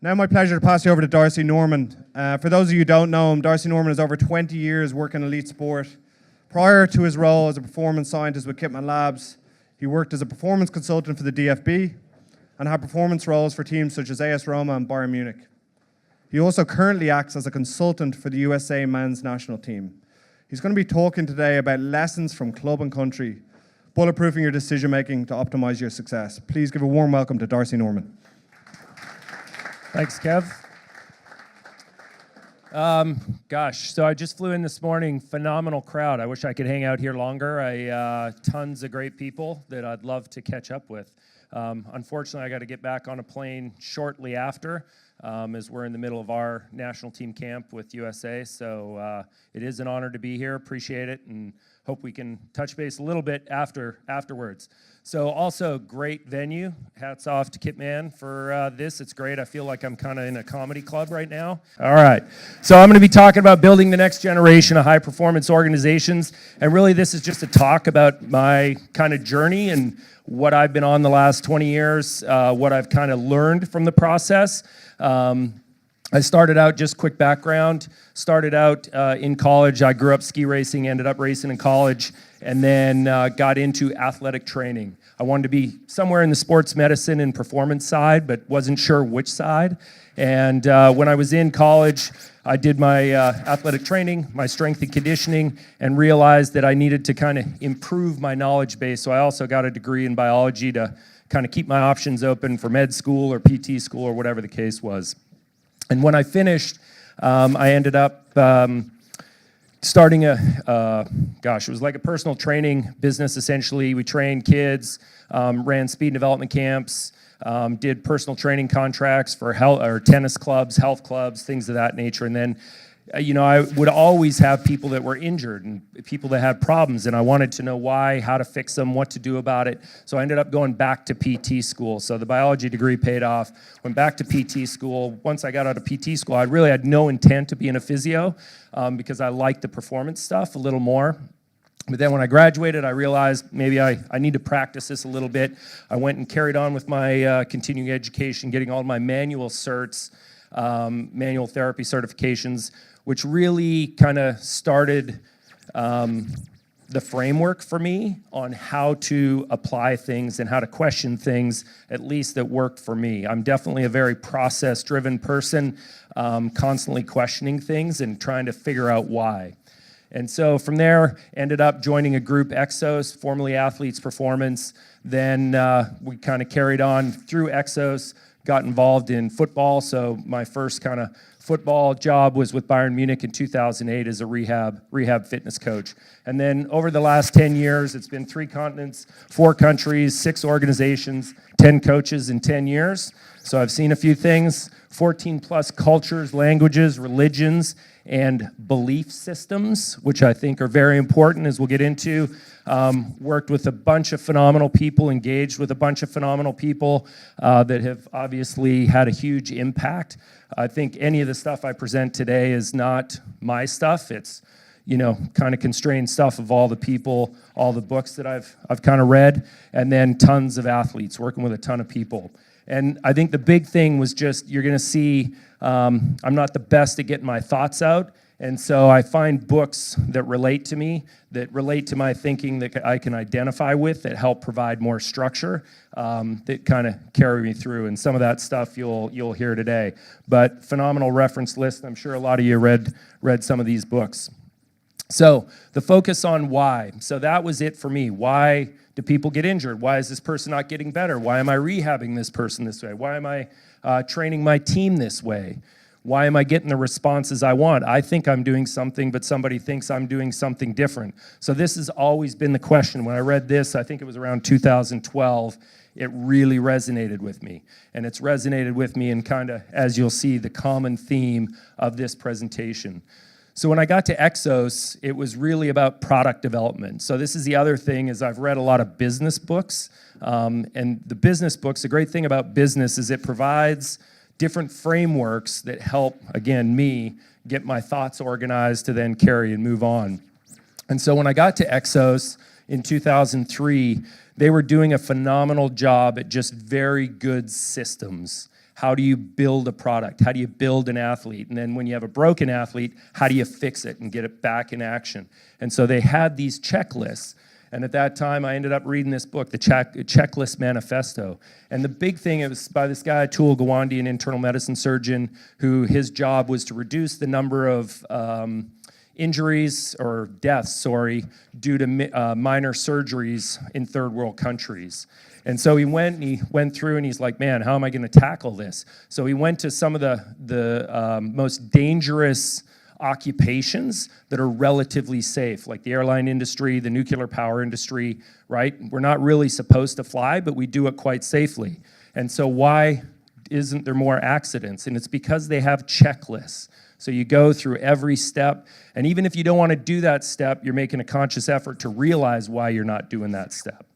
Now my pleasure to pass you over to Darcy Norman. For those of you who don't know him, Darcy Norman has over 20 years working in elite sport. Prior to his role as a performance scientist with Kitman Labs, he worked as a performance consultant for the DFB and had performance roles for teams such as AS Roma and Bayern Munich. He also currently acts as a consultant for the USA men's national team. He's going to be talking today about lessons from club and country, bulletproofing your decision making to optimize your success. Please give a warm welcome to Darcy Norman. Thanks, Kev. So I just flew in this morning. Phenomenal crowd. I wish I could hang out here longer. Tons of great people that I'd love to catch up with. Unfortunately, I got to get back on a plane shortly after, as we're in the middle of our national team camp with USA. So it is an honor to be here. Appreciate it, and hope we can touch base a little bit afterwards. So also great venue. Hats off to Kitman for this. It's great. I feel like I'm kind of in a comedy club right now. All right. So I'm going to be talking about building the next generation of high-performance organizations. And really this is just a talk about my kind of journey and what I've been on the last 20 years, what I've kind of learned from the process. I started out, just quick background, started out in college. I grew up ski racing, ended up racing in college, and then got into athletic training. I wanted to be somewhere in the sports medicine and performance side, but wasn't sure which side. And when I was in college, I did my athletic training, my strength and conditioning, and realized that I needed to kind of improve my knowledge base. So I also got a degree in biology to kind of keep my options open for med school or PT school or whatever the case was. And when I finished, I ended up starting it was like a personal training business, essentially. We trained kids, ran speed and development camps, did personal training contracts for tennis clubs, health clubs, things of that nature. And then, I would always have people that were injured and people that had problems, and I wanted to know why, how to fix them, what to do about it. So I ended up going back to PT school. So the biology degree paid off, went back to PT school. Once I got out of PT school, I really had no intent to be in a physio because I liked the performance stuff a little more. But then when I graduated, I realized maybe I need to practice this a little bit. I went and carried on with my continuing education, getting all my manual certs, manual therapy certifications, which really kind of started the framework for me on how to apply things and how to question things, at least that worked for me. I'm definitely a very process-driven person, constantly questioning things and trying to figure out why. And so from there, ended up joining a group, Exos, formerly Athletes Performance. Then we kind of carried on through Exos, got involved in football. So my first kind of football job was with Bayern Munich in 2008 as a rehab fitness coach. And then over the last 10 years, it's been 3 continents, 4 countries, 6 organizations, 10 coaches in 10 years. So I've seen a few things, 14 plus cultures, languages, religions, and belief systems, which I think are very important, as we'll get into. Worked with a bunch of phenomenal people, engaged with a bunch of phenomenal people that have obviously had a huge impact. I think any of the stuff I present today is not my stuff. It's, kind of constrained stuff of all the people, all the books that I've kind of read, and then tons of athletes, working with a ton of people. And I think the big thing was just, you're going to see, I'm not the best at getting my thoughts out. And so I find books that relate to me, that relate to my thinking, that I can identify with, that help provide more structure, that kind of carry me through. And some of that stuff you'll hear today. But phenomenal reference list. I'm sure a lot of you read some of these books. So the focus on why. So that was it for me. Why do people get injured? Why is this person not getting better? Why am I rehabbing this person this way? Why am I training my team this way? Why am I getting the responses I want? I think I'm doing something, but somebody thinks I'm doing something different. So this has always been the question. When I read this, I think it was around 2012, it really resonated with me. And it's resonated with me in kind of, as you'll see, the common theme of this presentation. So when I got to Exos, it was really about product development. So this is the other thing, is I've read a lot of business books. And the business books, the great thing about business is it provides different frameworks that help, again, me get my thoughts organized to then carry and move on. And so when I got to Exos in 2003, they were doing a phenomenal job at just very good systems. How do you build a product? How do you build an athlete? And then when you have a broken athlete, how do you fix it and get it back in action? And so they had these checklists. And at that time, I ended up reading this book, the Checklist Manifesto. And the big thing, it was by this guy, Atul Gawande, an internal medicine surgeon, who his job was to reduce the number of injuries or deaths, due to minor surgeries in third world countries. And so he went through and he's like, man, how am I going to tackle this? So he went to some of the most dangerous occupations that are relatively safe, like the airline industry, the nuclear power industry, right? We're not really supposed to fly, but we do it quite safely. And so why isn't there more accidents? And it's because they have checklists. So you go through every step, and even if you don't want to do that step, you're making a conscious effort to realize why you're not doing that step.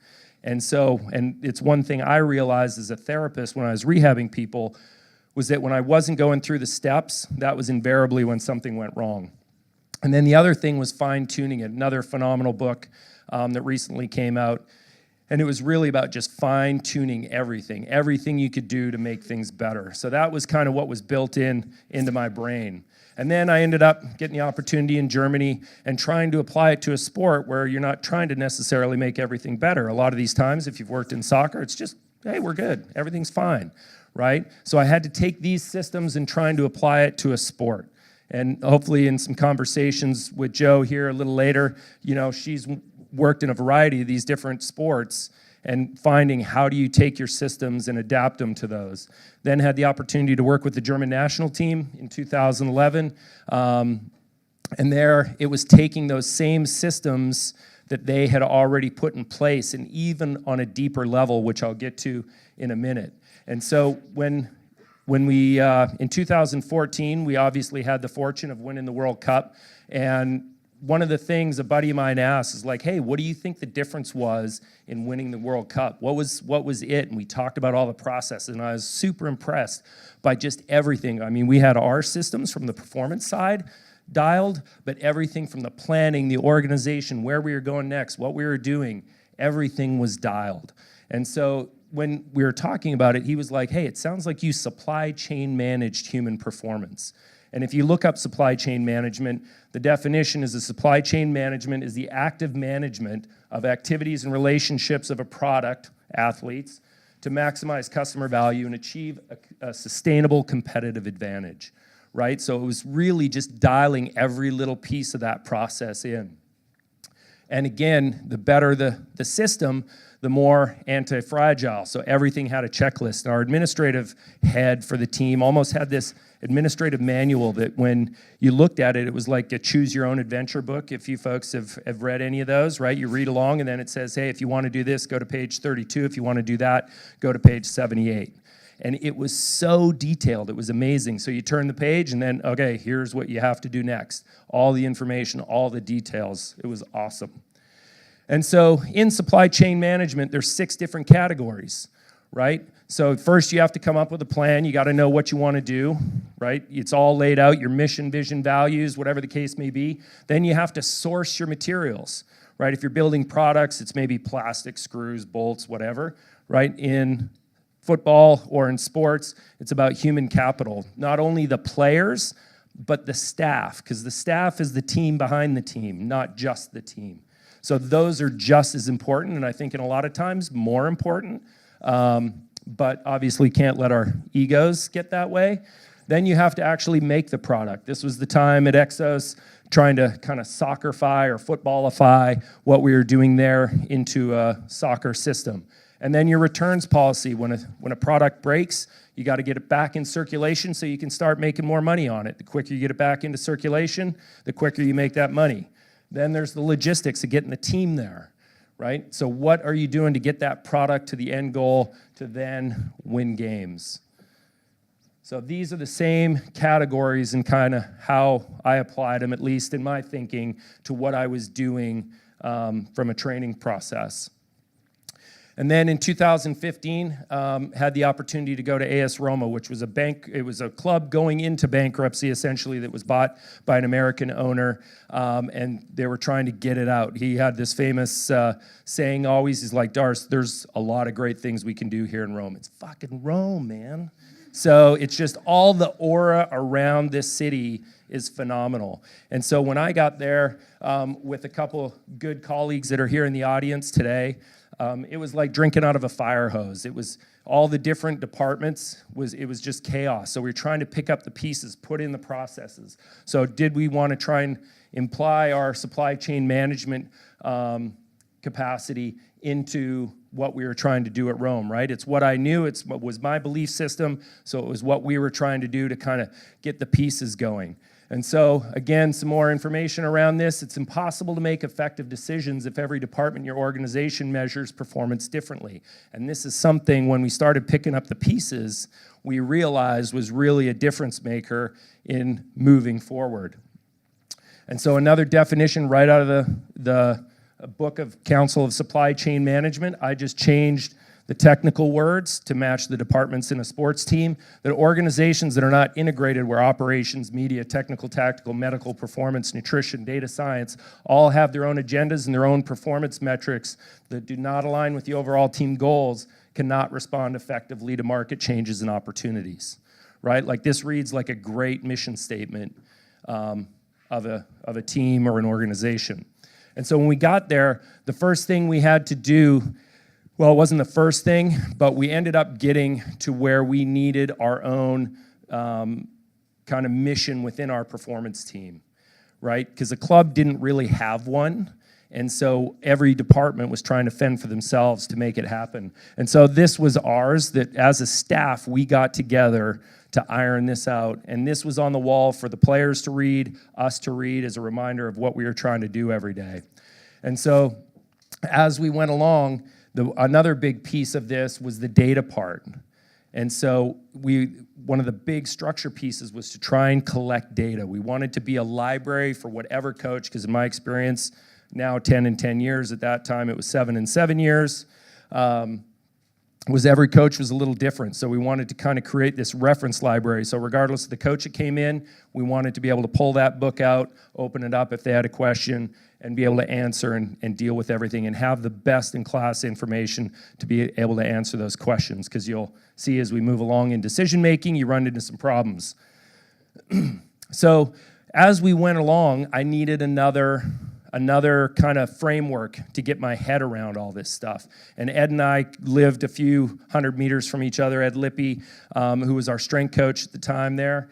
And so, and it's one thing I realized as a therapist when I was rehabbing people, was that when I wasn't going through the steps, that was invariably when something went wrong. And then the other thing was fine-tuning it, another phenomenal book that recently came out. And it was really about just fine-tuning everything you could do to make things better. So that was kind of what was built into my brain. And then I ended up getting the opportunity in Germany and trying to apply it to a sport where you're not trying to necessarily make everything better. A lot of these times, if you've worked in soccer, it's just, hey, we're good, everything's fine, right? So I had to take these systems and trying to apply it to a sport. And hopefully in some conversations with Jo here a little later, she's worked in a variety of these different sports and finding how do you take your systems and adapt them to those. Then had the opportunity to work with the German national team in 2011. And there it was taking those same systems that they had already put in place and even on a deeper level, which I'll get to in a minute. And so when we, in 2014, we obviously had the fortune of winning the World Cup. And one of the things a buddy of mine asked is like, hey, what do you think the difference was in winning the World Cup? What was it? And we talked about all the processes, and I was super impressed by just everything. I mean, we had our systems from the performance side dialed, but everything from the planning, the organization, where we were going next, what we were doing, everything was dialed. And so when we were talking about it, he was like, hey, it sounds like you supply chain managed human performance. And if you look up supply chain management, the definition is the supply chain management is the active management of activities and relationships of a product, athletes, to maximize customer value and achieve a sustainable competitive advantage, right? So it was really just dialing every little piece of that process in. And again, the better the system, the more anti-fragile. So everything had a checklist. And our administrative head for the team almost had this administrative manual that when you looked at it, it was like a choose your own adventure book. If you folks have read any of those, right? You read along and then it says, hey, if you want to do this, go to page 32. If you want to do that, go to page 78. And it was so detailed, it was amazing. So you turn the page and then, okay, here's what you have to do next. All the information, all the details. It was awesome. And so in supply chain management, there's 6 different categories, right? So first you have to come up with a plan. You got to know what you want to do, right? It's all laid out, your mission, vision, values, whatever the case may be. Then you have to source your materials, right? If you're building products, it's maybe plastic, screws, bolts, whatever, right? In football or in sports, it's about human capital. Not only the players, but the staff, because the staff is the team behind the team, not just the team. So those are just as important, and I think in a lot of times more important, but obviously can't let our egos get that way. Then you have to actually make the product. This was the time at Exos trying to kind of soccerify or footballify what we were doing there into a soccer system. And then your returns policy. When a product breaks, you got to get it back in circulation so you can start making more money on it. The quicker you get it back into circulation, the quicker you make that money. Then there's the logistics of getting the team there, right? So what are you doing to get that product to the end goal to then win games? So these are the same categories and kind of how I applied them, at least in my thinking, to what I was doing from a training process. And then in 2015, had the opportunity to go to AS Roma, which was it was a club going into bankruptcy, essentially, that was bought by an American owner, and they were trying to get it out. He had this famous saying always, he's like, Darce, there's a lot of great things we can do here in Rome. It's fucking Rome, man. So it's just all the aura around this city is phenomenal. And so when I got there with a couple good colleagues that are here in the audience today, it was like drinking out of a fire hose. It was all the different departments, it was just chaos. So we were trying to pick up the pieces, put in the processes. So did we want to try and imply our supply chain management capacity into what we were trying to do at Rome, right? It's what I knew, it's what was my belief system, so it was what we were trying to do to kind of get the pieces going. And so, again, some more information around this. It's impossible to make effective decisions if every department in your organization measures performance differently. And this is something, when we started picking up the pieces, we realized was really a difference maker in moving forward. And so another definition right out of the book of Council of Supply Chain Management, I just changed the technical words to match the departments in a sports team. That organizations that are not integrated, where operations, media, technical, tactical, medical, performance, nutrition, data science, all have their own agendas and their own performance metrics that do not align with the overall team goals, cannot respond effectively to market changes and opportunities, right? Like this reads like a great mission statement of a team or an organization. And so when we got there, the first thing we had to do, well, it wasn't the first thing, but we ended up getting to where we needed our own kind of mission within our performance team, right? Because the club didn't really have one. And so every department was trying to fend for themselves to make it happen. And so this was ours, that as a staff, we got together to iron this out. And this was on the wall for the players to read, us to read, as a reminder of what we were trying to do every day. And so as we went along, another big piece of this was the data part. And so one of the big structure pieces was to try and collect data. We wanted to be a library for whatever coach, because in my experience, now 10 and 10 years, at that time it was 7 and 7 years, was every coach was a little different. So we wanted to kind of create this reference library. So regardless of the coach that came in, we wanted to be able to pull that book out, open it up if they had a question, and be able to answer and deal with everything and have the best in class information to be able to answer those questions. Because you'll see as we move along in decision making, you run into some problems. So as we went along, I needed another kind of framework to get my head around all this stuff. And Ed and I lived a few hundred meters from each other. Ed Lippy, who was our strength coach at the time there,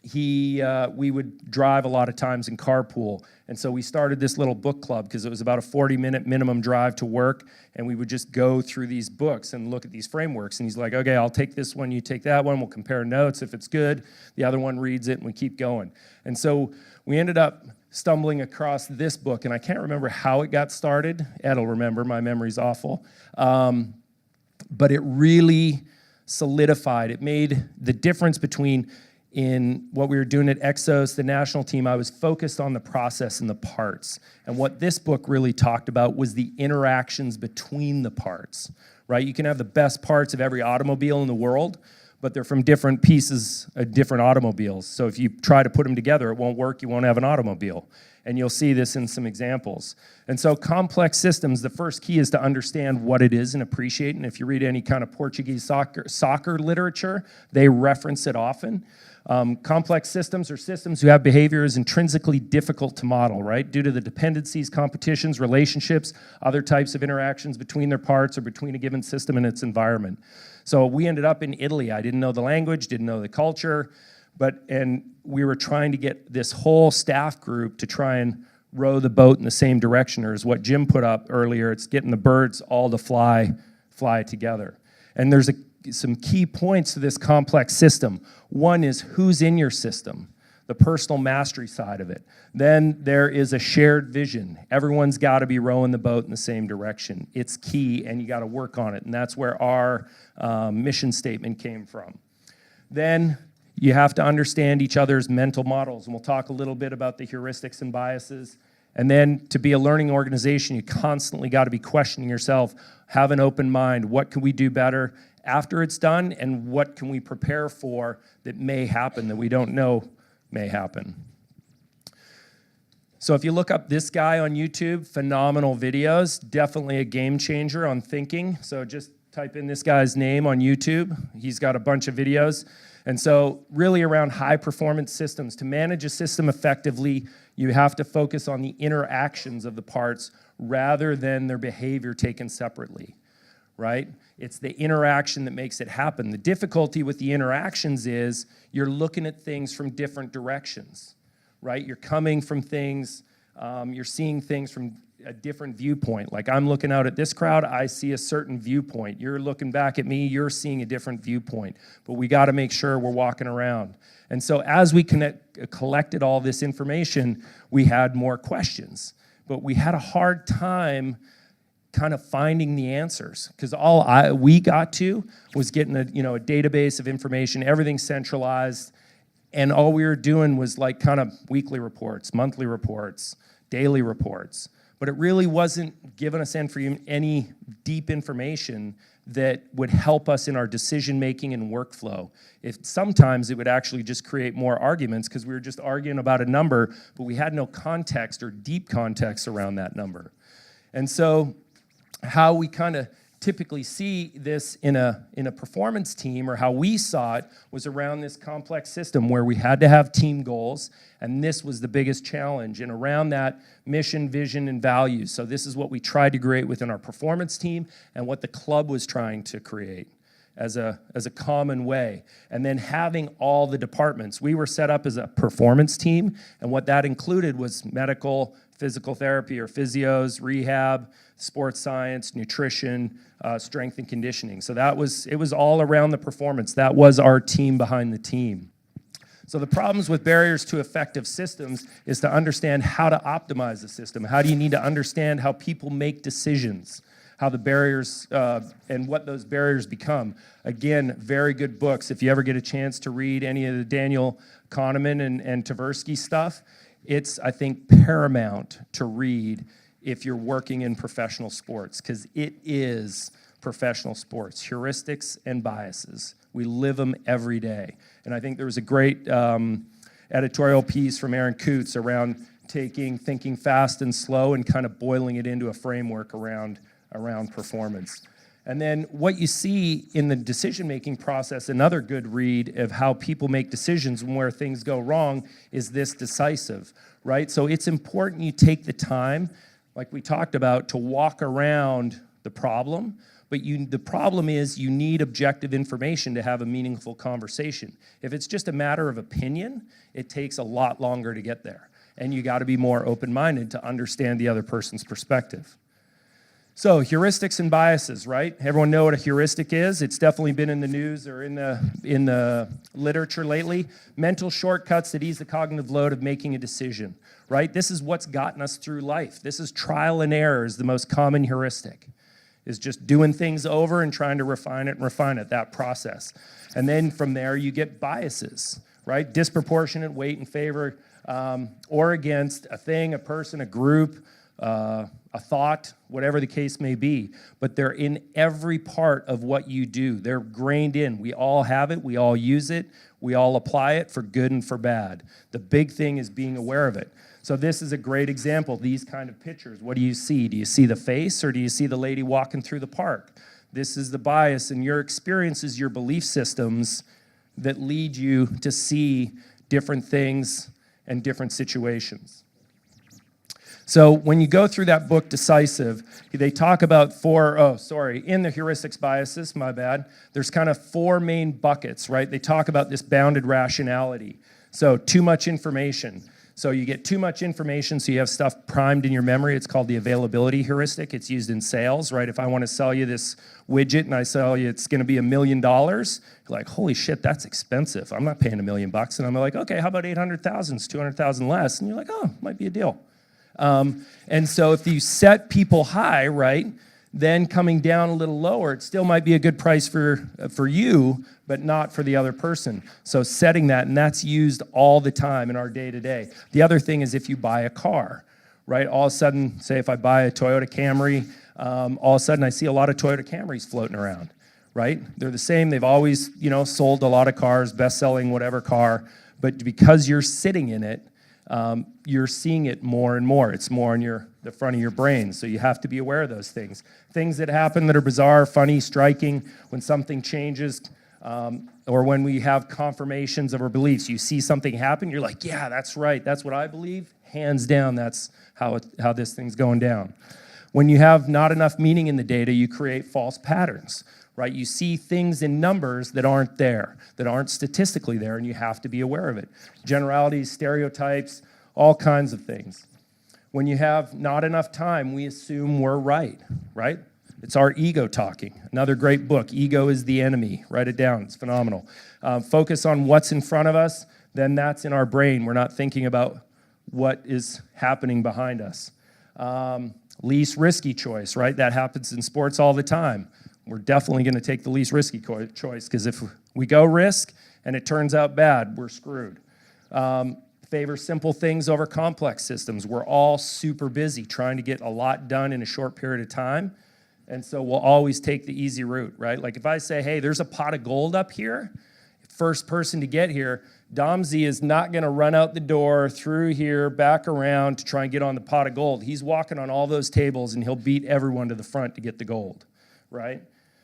we would drive a lot of times in carpool. And so we started this little book club because it was about a 40-minute minimum drive to work. And we would just go through these books and look at these frameworks. And he's like, okay, I'll take this one, you take that one. We'll compare notes. If it's good, the other one reads it, and we keep going. And so we ended up stumbling across this book, and I can't remember how it got started. Ed will remember, my memory's awful. But it really solidified. It made the difference between in what we were doing at Exos, the national team. I was focused on the process and the parts. And what this book really talked about was the interactions between the parts, right? You can have the best parts of every automobile in the world, but they're from different pieces of different automobiles. So if you try to put them together, it won't work, you won't have an automobile. And you'll see this in some examples. And so complex systems, the first key is to understand what it is and appreciate it. And if you read any kind of Portuguese soccer literature, they reference it often. Complex systems are systems who have behaviors intrinsically difficult to model, right? Due to the dependencies, competitions, relationships, other types of interactions between their parts or between a given system and its environment. So we ended up in Italy. I didn't know the language, didn't know the culture, and we were trying to get this whole staff group to try and row the boat in the same direction, or as what Jim put up earlier, it's getting the birds all to fly together. And there's some key points to this complex system. One is who's in your system, the personal mastery side of it. Then there is a shared vision. Everyone's got to be rowing the boat in the same direction. It's key, and you got to work on it, and that's where our mission statement came from. Then you have to understand each other's mental models, and we'll talk a little bit about the heuristics and biases. And then to be a learning organization, you constantly got to be questioning yourself, have an open mind. What can we do better after it's done, and what can we prepare for that may happen that we don't know may happen? So if you look up this guy on YouTube, phenomenal videos, definitely a game changer on thinking. So just type in this guy's name on YouTube. He's got a bunch of videos. And so really around high performance systems, to manage a system effectively, you have to focus on the interactions of the parts rather than their behavior taken separately, right? It's the interaction that makes it happen. The difficulty with the interactions is you're looking at things from different directions, right? You're coming from things, you're seeing things from a different viewpoint. Like I'm looking out at this crowd, I see a certain viewpoint. You're looking back at me, you're seeing a different viewpoint. But we got to make sure we're walking around. And so as we collected all this information, we had more questions. But we had a hard time kind of finding the answers, because all we got to was getting a database of information, everything centralized, and all we were doing was like kind of weekly reports, monthly reports, daily reports. But it really wasn't giving us any deep information that would help us in our decision making and workflow. Sometimes it would actually just create more arguments because we were just arguing about a number, but we had no context or deep context around that number. And so how we kind of typically see this in a performance team, or how we saw it, was around this complex system where we had to have team goals, and this was the biggest challenge, and around that mission, vision, and values. So this is what we tried to create within our performance team and what the club was trying to create as a common way. And then having all the departments. We were set up as a performance team, and what that included was medical, physical therapy or physios, rehab, sports science, nutrition, strength and conditioning. So it was all around the performance. That was our team behind the team. So the problems with barriers to effective systems is to understand how to optimize the system. How do you need to understand how people make decisions, how the barriers and what those barriers become. Again, very good books. If you ever get a chance to read any of the Daniel Kahneman and Tversky stuff, it's, I think, paramount to read if you're working in professional sports, because it is professional sports, heuristics and biases. We live them every day. And I think there was a great editorial piece from Aaron Kutz around thinking fast and slow and kind of boiling it into a framework around performance. And then what you see in the decision-making process, another good read of how people make decisions and where things go wrong, is this decisive, right? So it's important you take the time, like we talked about, to walk around the problem, but the problem is you need objective information to have a meaningful conversation. If it's just a matter of opinion, it takes a lot longer to get there. And you gotta be more open-minded to understand the other person's perspective. So heuristics and biases, right? Everyone know what a heuristic is? It's definitely been in the news or in the literature lately. Mental shortcuts that ease the cognitive load of making a decision, right? This is what's gotten us through life. This is trial and error is the most common heuristic, is just doing things over and trying to refine it, that process. And then from there you get biases, right? Disproportionate weight in favor or against a thing, a person, a group, a thought, whatever the case may be, but they're in every part of what you do. They're grained in. We all have it. We all use it. We all apply it for good and for bad. The big thing is being aware of it. So this is a great example, these kind of pictures. What do you see? Do you see the face, or do you see the lady walking through the park? This is the bias, and your experiences, your belief systems that lead you to see different things and different situations. So when you go through that book, Decisive, they talk about in the heuristics biases, my bad, there's kind of four main buckets, right? They talk about this bounded rationality. So too much information. So you get too much information, so you have stuff primed in your memory. It's called the availability heuristic. It's used in sales, right? If I want to sell you this widget and I sell you it's going to be $1 million, you're like, holy shit, that's expensive. I'm not paying $1 million. And I'm like, okay, how about 800,000? It's 200,000 less. And you're like, oh, might be a deal. And so if you set people high, right, then coming down a little lower, it still might be a good price for you, but not for the other person. So setting that, and that's used all the time in our day-to-day. The other thing is if you buy a car, right, all of a sudden, say if I buy a Toyota Camry, all of a sudden I see a lot of Toyota Camrys floating around, right? They're the same. They've always, sold a lot of cars, best-selling whatever car, but because you're sitting in it, you're seeing it more and more. It's more in the front of your brain, so you have to be aware of those things. Things that happen that are bizarre, funny, striking, when something changes, or when we have confirmations of our beliefs. You see something happen, you're like, yeah, that's right, that's what I believe. Hands down, that's how this thing's going down. When you have not enough meaning in the data, you create false patterns, right? You see things in numbers that aren't there, that aren't statistically there, and you have to be aware of it. Generalities, stereotypes, all kinds of things. When you have not enough time, we assume we're right? It's our ego talking. Another great book, Ego is the Enemy. Write it down, it's phenomenal. Focus on what's in front of us, then that's in our brain. We're not thinking about what is happening behind us. Least risky choice, right? That happens in sports all the time. We're definitely going to take the least risky choice, because if we go risk and it turns out bad, we're screwed. Favor simple things over complex systems. We're all super busy trying to get a lot done in a short period of time, and so we'll always take the easy route, right? Like if I say, hey, there's a pot of gold up here, first person to get here, Domsey is not going to run out the door, through here, back around to try and get on the pot of gold. He's walking on all those tables, and he'll beat everyone to the front to get the gold, right?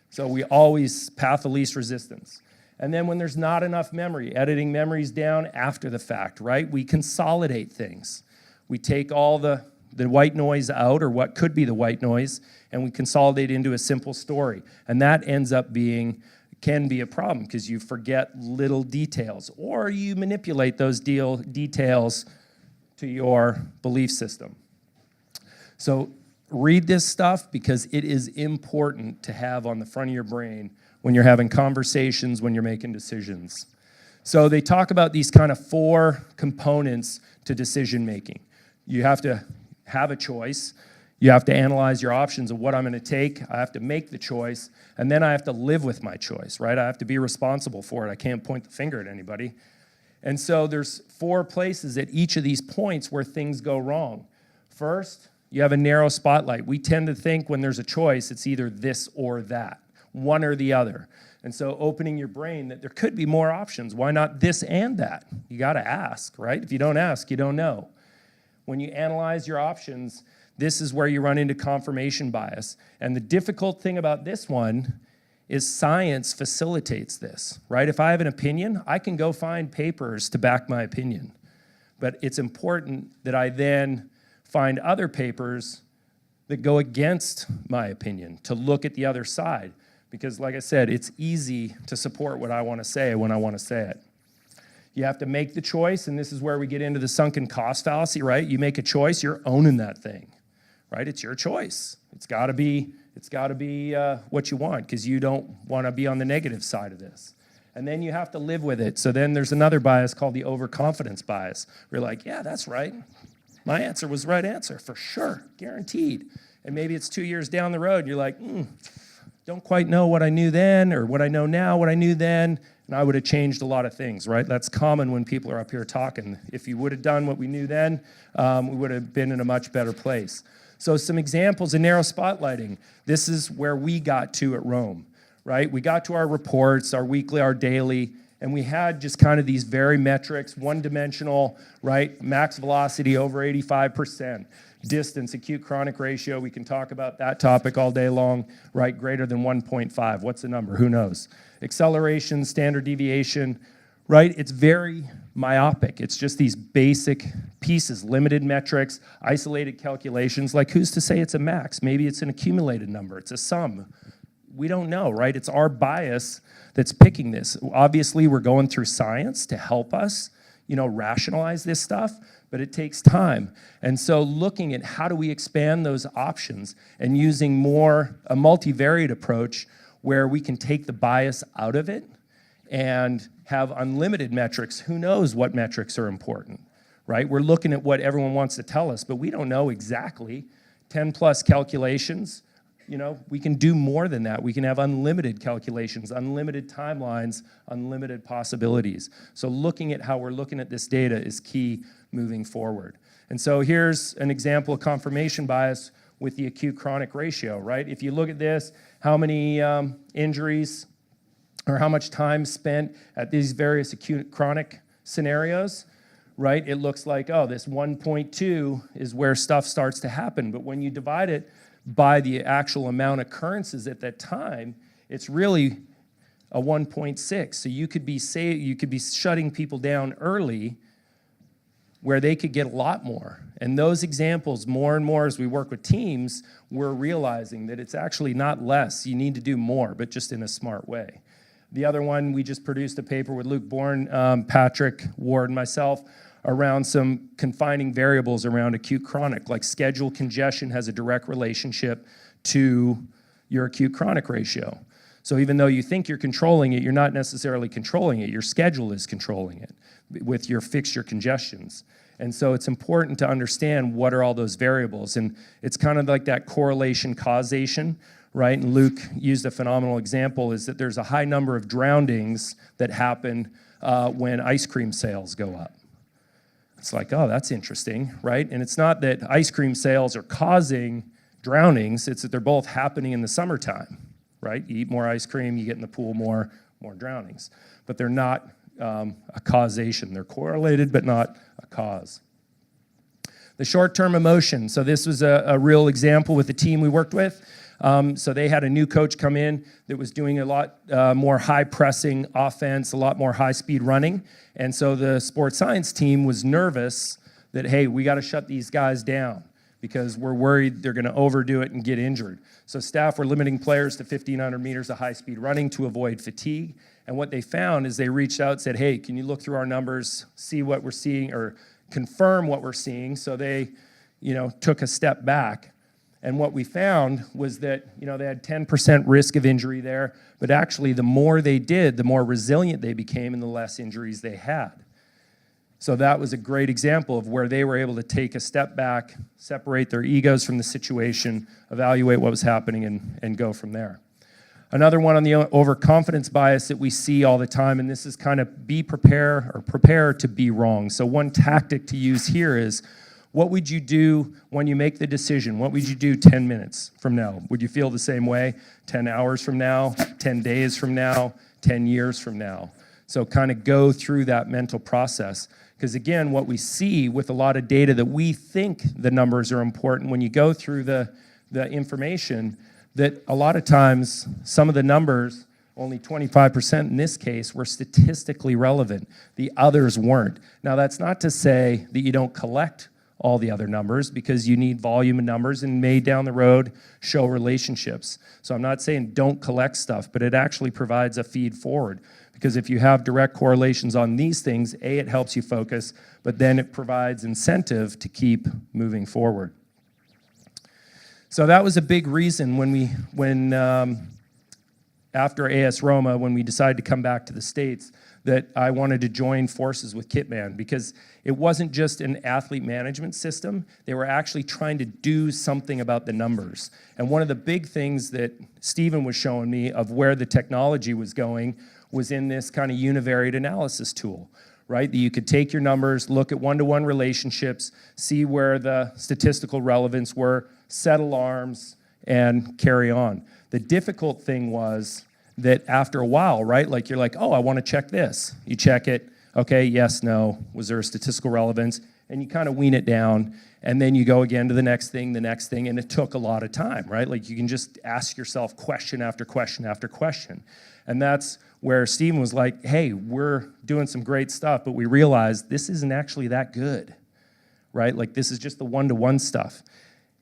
So we always path of least resistance. And then when there's not enough memory, editing memories down after the fact, right? We consolidate things. We take all the white noise out, or what could be the white noise, and we consolidate into a simple story. And that ends up can be a problem, because you forget little details, or you manipulate those details to your belief system. So read this stuff, because it is important to have on the front of your brain when you're having conversations, when you're making decisions. So they talk about these kind of 4 components to decision making. You have to have a choice. You have to analyze your options of what I'm going to take. I have to make the choice, and then I have to live with my choice, right? I have to be responsible for it. I can't point the finger at anybody. And so there's 4 places at each of these points where things go wrong. First, you have a narrow spotlight. We tend to think when there's a choice, it's either this or that, one or the other. And so opening your brain that there could be more options. Why not this and that? You got to ask, right? If you don't ask, you don't know. When you analyze your options, this is where you run into confirmation bias. And the difficult thing about this one is science facilitates this, right? If I have an opinion, I can go find papers to back my opinion. But it's important that I then find other papers that go against my opinion, to look at the other side. Because like I said, it's easy to support what I want to say when I want to say it. You have to make the choice, and this is where we get into the sunken cost fallacy, right? You make a choice, you're owning that thing, right? It's your choice. It's got to be what you want, because you don't want to be on the negative side of this. And then you have to live with it. So then there's another bias called the overconfidence bias. We're like, yeah, that's right. My answer was the right answer, for sure, guaranteed. And maybe it's 2 years down the road, and you're like, don't quite know what I knew then, or what I know now, what I knew then, and I would have changed a lot of things, right? That's common when people are up here talking. If you would have done what we knew then, we would have been in a much better place. So some examples of narrow spotlighting. This is where we got to at Rome, right? We got to our reports, our weekly, our daily, and we had just kind of these very metrics, one-dimensional, right? Max velocity over 85%. Distance, acute chronic ratio, we can talk about that topic all day long, right? Greater than 1.5. What's the number? Who knows? Acceleration, standard deviation, right? It's very myopic. It's just these basic pieces, limited metrics, isolated calculations. Like, who's to say it's a max? Maybe it's an accumulated number. It's a sum. We don't know, right? It's our bias that's picking this. Obviously, we're going through science to help us, rationalize this stuff, but it takes time. And so looking at how do we expand those options and using a multivariate approach where we can take the bias out of it and have unlimited metrics. Who knows what metrics are important, right? We're looking at what everyone wants to tell us, but we don't know exactly. 10 plus calculations, we can do more than that. We can have unlimited calculations, unlimited timelines, unlimited possibilities. So looking at how we're looking at this data is key moving forward. And so here's an example of confirmation bias with the acute chronic ratio, right? If you look at this, how many injuries or how much time spent at these various acute chronic scenarios, right, it looks like, oh, this 1.2 is where stuff starts to happen. But when you divide it by the actual amount of occurrences at that time, it's really a 1.6. So you could be shutting people down early where they could get a lot more. And those examples, more and more as we work with teams, we're realizing that it's actually not less. You need to do more, but just in a smart way. The other one, we just produced a paper with Luke Bourne, Patrick Ward, and myself around some confining variables around acute chronic, like schedule congestion has a direct relationship to your acute chronic ratio. So even though you think you're controlling it, you're not necessarily controlling it. Your schedule is controlling it with your fixture congestions. And so it's important to understand what are all those variables. And it's kind of like that correlation causation, right? And Luke used a phenomenal example, is that there's a high number of drownings that happen when ice cream sales go up. It's like, oh, that's interesting, right? And it's not that ice cream sales are causing drownings, it's that they're both happening in the summertime, right? You eat more ice cream, you get in the pool more drownings. But they're not a causation. They're correlated, but not a cause. The short-term emotion. So this was a real example with the team we worked with. So they had a new coach come in that was doing a lot more high-pressing offense, a lot more high-speed running. And so the sports science team was nervous that, hey, we got to shut these guys down because we're worried they're going to overdo it and get injured. So staff were limiting players to 1,500 meters of high-speed running to avoid fatigue. And what they found is they reached out and said, hey, can you look through our numbers, see what we're seeing, or confirm what we're seeing? So they, took a step back. And what we found was that, they had 10% risk of injury there, but actually the more they did, the more resilient they became and the less injuries they had. So that was a great example of where they were able to take a step back, separate their egos from the situation, evaluate what was happening, and go from there. Another one on the overconfidence bias that we see all the time, and this is kind of prepare to be wrong. So one tactic to use here is, what would you do when you make the decision? What would you do 10 minutes from now? Would you feel the same way 10 hours from now, 10 days from now, 10 years from now? So kind of go through that mental process. Because again, what we see with a lot of data that we think the numbers are important, when you go through the information, that a lot of times some of the numbers, only 25% in this case, were statistically relevant. The others weren't. Now that's not to say that you don't collect all the other numbers, because you need volume of numbers and may down the road show relationships. So I'm not saying don't collect stuff, but it actually provides a feed forward. Because if you have direct correlations on these things, A, it helps you focus, but then it provides incentive to keep moving forward. So that was a big reason when after AS Roma, when we decided to come back to the States, that I wanted to join forces with Kitman, because it wasn't just an athlete management system. They were actually trying to do something about the numbers. And one of the big things that Stephen was showing me of where the technology was going was in this kind of univariate analysis tool, right? That you could take your numbers, look at one-to-one relationships, see where the statistical relevance were, set alarms, and carry on. The difficult thing was that after a while, right, like you're like, oh, I want to check this. You check it, okay, yes, no. Was there a statistical relevance? And you kind of wean it down, and then you go again to the next thing, and it took a lot of time, right? Like you can just ask yourself question after question after question. And that's where Stephen was like, hey, we're doing some great stuff, but we realized this isn't actually that good, right? Like this is just the one-to-one stuff.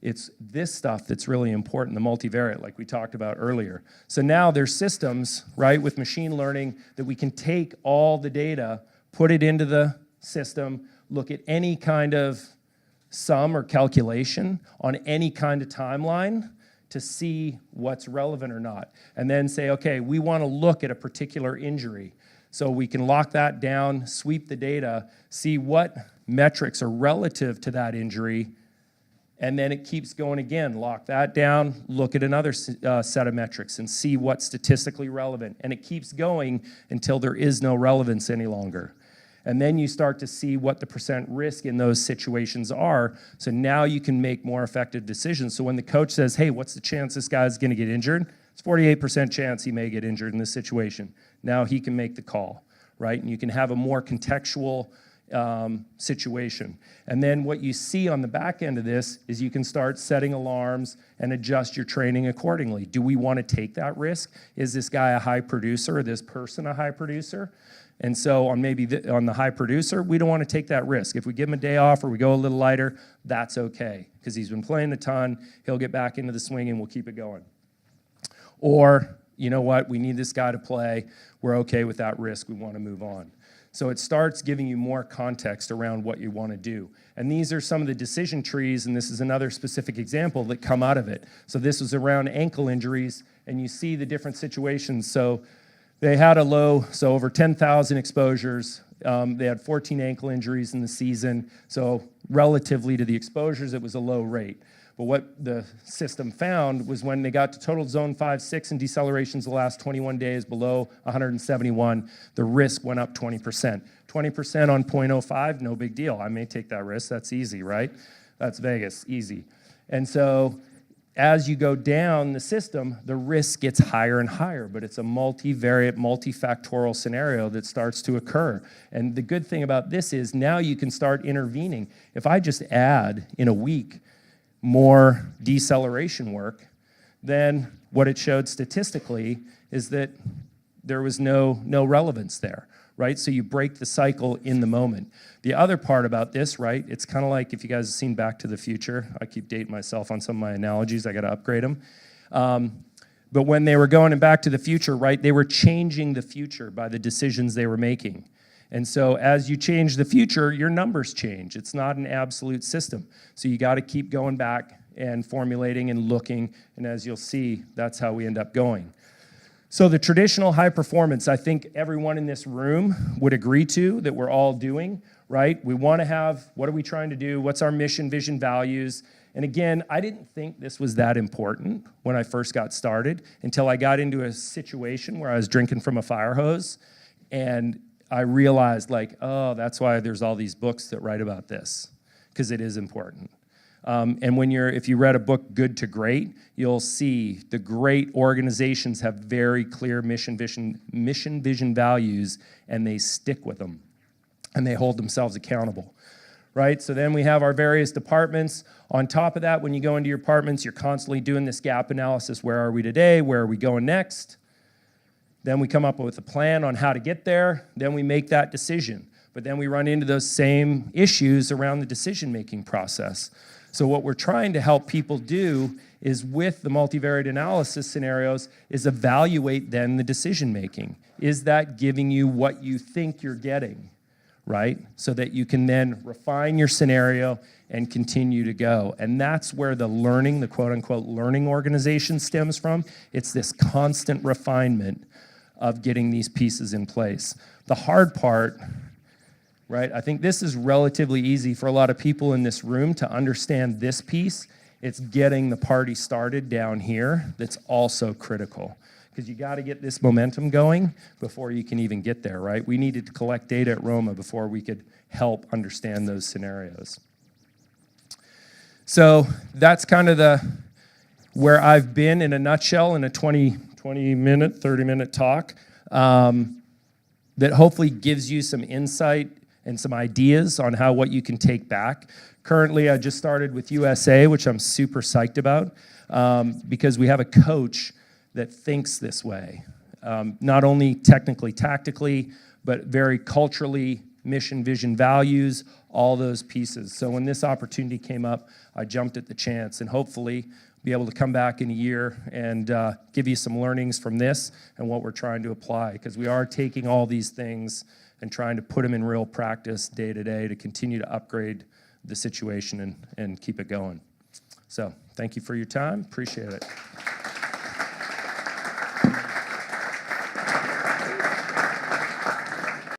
It's this stuff that's really important, the multivariate, like we talked about earlier. So now there's systems, right, with machine learning that we can take all the data, put it into the system, look at any kind of sum or calculation on any kind of timeline to see what's relevant or not. And then say, okay, we want to look at a particular injury. So we can lock that down, sweep the data, see what metrics are relative to that injury, and then it keeps going again. Lock that down, look at another set of metrics and see what's statistically relevant. And it keeps going until there is no relevance any longer. And then you start to see what the percent risk in those situations are. So now you can make more effective decisions. So when the coach says, hey, what's the chance this guy's going to get injured? It's 48% chance he may get injured in this situation. Now he can make the call, right? And you can have a more contextual, situation. And then what you see on the back end of this is you can start setting alarms and adjust your training accordingly. Do we want to take that risk? Is this guy a high producer or this person a high producer? And so on on the high producer, we don't want to take that risk. If we give him a day off or we go a little lighter, that's okay, because he's been playing a ton, he'll get back into the swing and we'll keep it going. Or, you know what, we need this guy to play, we're okay with that risk, we want to move on. So it starts giving you more context around what you want to do. And these are some of the decision trees, and this is another specific example that come out of it. So this was around ankle injuries, and you see the different situations. So they had a low, so over 10,000 exposures. They had 14 ankle injuries in the season. So relatively to the exposures, it was a low rate. But what the system found was when they got to total zone 5, 6 and decelerations the last 21 days below 171, the risk went up 20%. 20% on 0.05, no big deal. I may take that risk. That's easy, right? That's Vegas, easy. And so as you go down the system, the risk gets higher and higher, but it's a multivariate, multifactorial scenario that starts to occur. And the good thing about this is now you can start intervening. If I just add in a week more deceleration work, then what it showed statistically is that there was no relevance there, right? So you break the cycle in the moment. The other part about this, right, it's kind of like if you guys have seen Back to the Future. I keep dating myself on some of my analogies. I got to upgrade them. But when they were going in Back to the Future, right, they were changing the future by the decisions they were making. And so as you change the future, your numbers change. It's not an absolute system. So you got to keep going back and formulating and looking. And as you'll see, that's how we end up going. So the traditional high performance, I think everyone in this room would agree to that we're all doing, right? We want to have, what are we trying to do? What's our mission, vision, values? And again, I didn't think this was that important when I first got started until I got into a situation where I was drinking from a fire hose, and I realized, like, oh, that's why there's all these books that write about this, because it is important. And if you read a book, Good to Great, you'll see the great organizations have very clear mission, vision, values, and they stick with them, and they hold themselves accountable, right? So then we have our various departments. On top of that, when you go into your departments, you're constantly doing this gap analysis. Where are we today? Where are we going next? Then we come up with a plan on how to get there. Then we make that decision. But then we run into those same issues around the decision-making process. So what we're trying to help people do is, with the multivariate analysis scenarios, is evaluate then the decision-making. Is that giving you what you think you're getting, right? So that you can then refine your scenario and continue to go. And that's where the learning, the quote-unquote learning organization stems from. It's this constant refinement of getting these pieces in place. The hard part, right, I think this is relatively easy for a lot of people in this room to understand this piece. It's getting the party started down here that's also critical, because you got to get this momentum going before you can even get there, right? We needed to collect data at Roma before we could help understand those scenarios. So that's kind of where I've been in a nutshell in a 20-minute, 30-minute talk that hopefully gives you some insight and some ideas on what you can take back. Currently, I just started with USA, which I'm super psyched about, because we have a coach that thinks this way, not only technically, tactically, but very culturally, mission, vision, values, all those pieces. So when this opportunity came up, I jumped at the chance, and hopefully be able to come back in a year and give you some learnings from this and what we're trying to apply, because we are taking all these things and trying to put them in real practice day to day to continue to upgrade the situation and keep it going. So thank you for your time. Appreciate it.